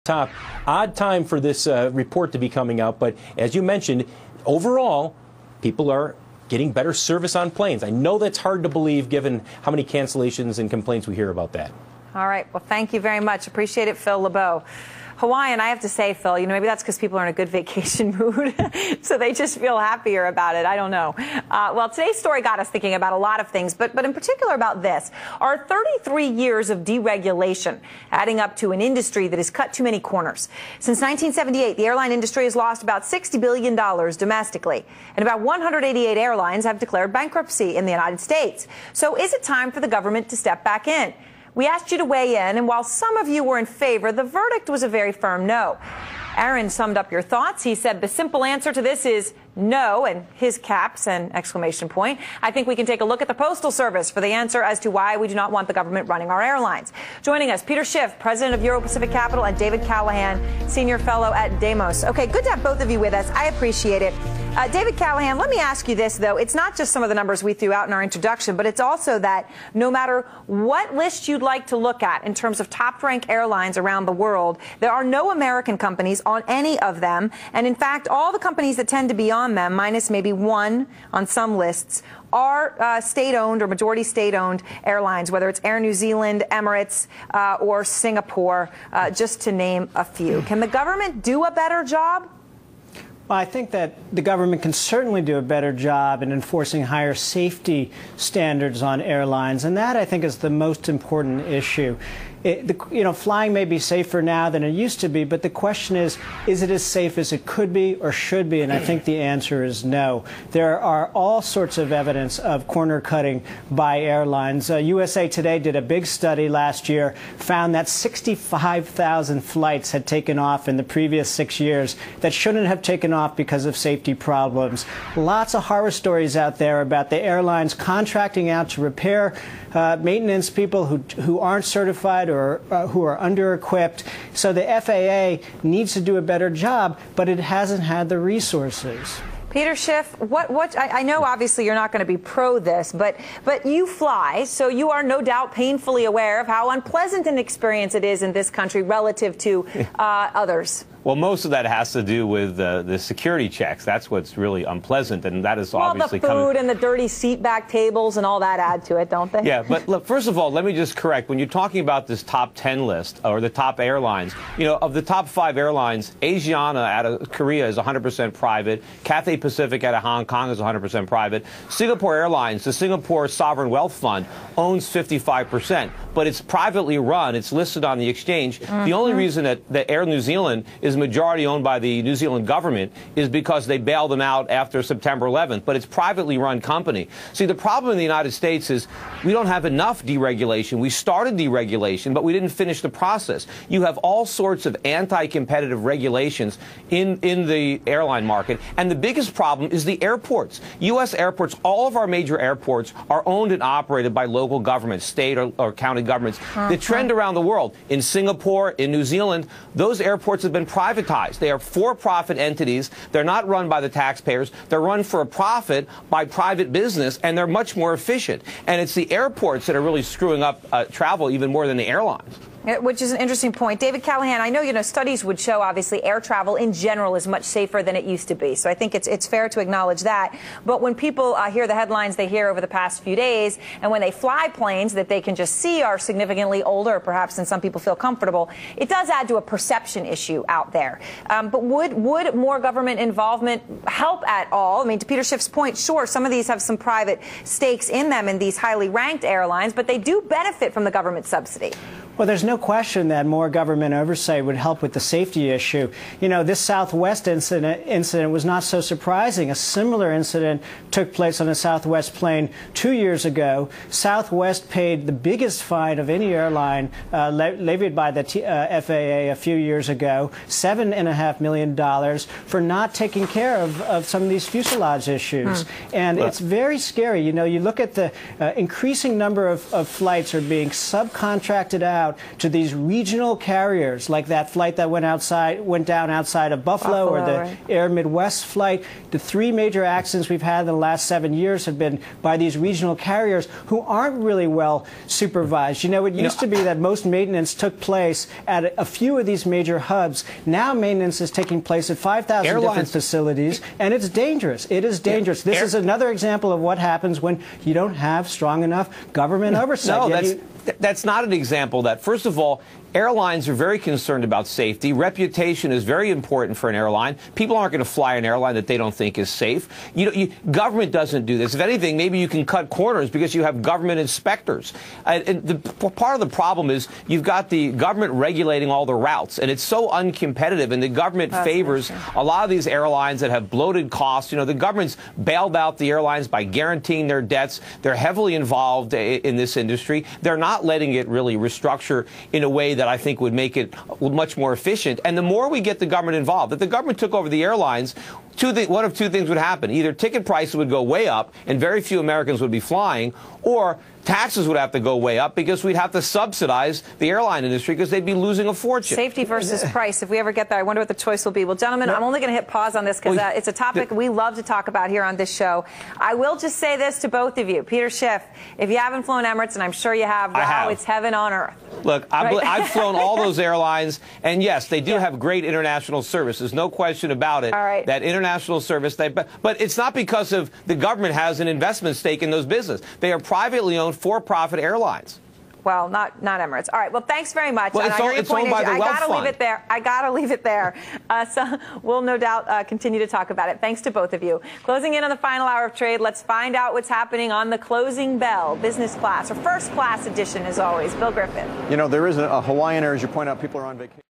top. Odd time for this report to be coming out, but as you mentioned, overall, people are getting better service on planes. I know that's hard to believe given how many cancellations and complaints we hear about that. All right. Well, thank you very much. Appreciate it, Phil LeBeau. Hawaiian, I have to say, Phil, maybe that's because people are in a good vacation mood, so they just feel happier about it. I don't know. Well, today's story got us thinking about a lot of things, but in particular about this. Are 33 years of deregulation adding up to an industry that has cut too many corners? Since 1978, the airline industry has lost about $60 billion domestically, and about 188 airlines have declared bankruptcy in the United States. So is it time for the government to step back in? We asked you to weigh in, and while some of you were in favor, the verdict was a very firm no. Aaron summed up your thoughts. He said the simple answer to this is no, and his caps and exclamation point. I think we can take a look at the Postal Service for the answer as to why we do not want the government running our airlines. Joining us, Peter Schiff, president of Euro Pacific Capital, and David Callahan, senior fellow at Demos. Okay, good to have both of you with us. I appreciate it. David Callahan, let me ask you this, though. It's not just some of the numbers we threw out in our introduction, but it's also that no matter what list you'd like to look at in terms of top-ranked airlines around the world, there are no American companies on any of them. And in fact, all the companies that tend to be on them, minus maybe one on some lists, are state-owned or majority state-owned airlines, whether it's Air New Zealand, Emirates, or Singapore, just to name a few. Can the government do a better job? Well, I think that the government can certainly do a better job in enforcing higher safety standards on airlines, and that, I think, is the most important issue. Flying may be safer now than it used to be, but the question is it as safe as it could be or should be? And I think the answer is no. There are all sorts of evidence of corner cutting by airlines. USA Today did a big study last year, found that 65,000 flights had taken off in the previous 6 years that shouldn't have taken off because of safety problems. Lots of horror stories out there about the airlines contracting out to repair maintenance people who aren't certified or who are under-equipped. So the FAA needs to do a better job, but it hasn't had the resources. Peter Schiff, I know obviously you're not going to be pro this, but you fly, so you are no doubt painfully aware of how unpleasant an experience it is in this country relative to others. Well, most of that has to do with the security checks. That's what's really unpleasant, and that is obviously coming. Well, the food and the dirty seat back tables and all that add to it, don't they? Yeah, but look, first of all, let me just correct. When you're talking about this top 10 list, or the top airlines, of the top 5 airlines, Asiana out of Korea is 100% private. Cathay Pacific out of Hong Kong is 100% private. Singapore Airlines, the Singapore Sovereign Wealth Fund, owns 55%, but it's privately run. It's listed on the exchange. The only reason that Air New Zealand is majority owned by the New Zealand government is because they bailed them out after September 11th, but it's a privately run company. See, the problem in the United States is we don't have enough deregulation. We started deregulation, but we didn't finish the process. You have all sorts of anti-competitive regulations in the airline market, and the biggest problem is the airports. U.S. airports, all of our major airports are owned and operated by local governments, state or county governments. The trend around the world, in Singapore, in New Zealand, those airports have been privatized. They are for-profit entities. They're not run by the taxpayers. They're run for a profit by private business, and they're much more efficient. And it's the airports that are really screwing up travel even more than the airlines. Which is an interesting point. David Callahan, I know, studies would show, obviously, air travel in general is much safer than it used to be. So I think it's fair to acknowledge that. But when people hear the headlines they hear over the past few days, and when they fly planes that they can just see are significantly older, perhaps, than some people feel comfortable, it does add to a perception issue out there. But would more government involvement help at all? I mean, to Peter Schiff's point, sure, some of these have some private stakes in them in these highly ranked airlines, but they do benefit from the government subsidy. Well, there's no question that more government oversight would help with the safety issue. This Southwest incident was not so surprising. A similar incident took place on a Southwest plane 2 years ago. Southwest paid the biggest fine of any airline levied by the FAA a few years ago, $7.5 million, for not taking care of some of these fuselage issues. And it's very scary. You look at the increasing number of flights are being subcontracted out out to these regional carriers, like that flight that went down outside of Buffalo, or the right. Air Midwest flight. The 3 major accidents we've had in the last 7 years have been by these regional carriers who aren't really well supervised. You know, it used to be that most maintenance took place at a few of these major hubs. Now maintenance is taking place at 5,000 different facilities, and it's dangerous. It is dangerous. This is another example of what happens when you don't have strong enough government oversight. No, that's not an example of that. First of all, airlines are very concerned about safety. Reputation is very important for an airline. People aren't going to fly an airline that they don't think is safe. Government doesn't do this. If anything, maybe you can cut corners because you have government inspectors. And part of the problem is you've got the government regulating all the routes, and it's so uncompetitive, and the government favors a lot of these airlines that have bloated costs. The government's bailed out the airlines by guaranteeing their debts. They're heavily involved in this industry. They're not letting it really restructure in a way that I think would make it much more efficient. And the more we get the government involved, if the government took over the airlines, one of two things would happen. Either ticket prices would go way up and very few Americans would be flying, or taxes would have to go way up because we'd have to subsidize the airline industry because they'd be losing a fortune. Safety versus price. If we ever get there, I wonder what the choice will be. Well, gentlemen, I'm only going to hit pause on this because it's a topic we love to talk about here on this show. I will just say this to both of you. Peter Schiff, if you haven't flown Emirates, and I'm sure you have, wow, it's heaven on earth. Look, I've flown all those airlines, and yes, they do have great international service. There's no question about it. All right. That international service, but it's not because of the government has an investment stake in those businesses. They are privately owned, for-profit airlines. Well, not Emirates. All right. Well, thanks very much. Well, it's owned by the wealth fund. I got to leave it there. I got to leave it there. So we'll no doubt continue to talk about it. Thanks to both of you. Closing in on the final hour of trade, let's find out what's happening on the closing bell, business class or first class edition, as always. Bill Griffin. There is a Hawaiian Air, as you point out, people are on vacation.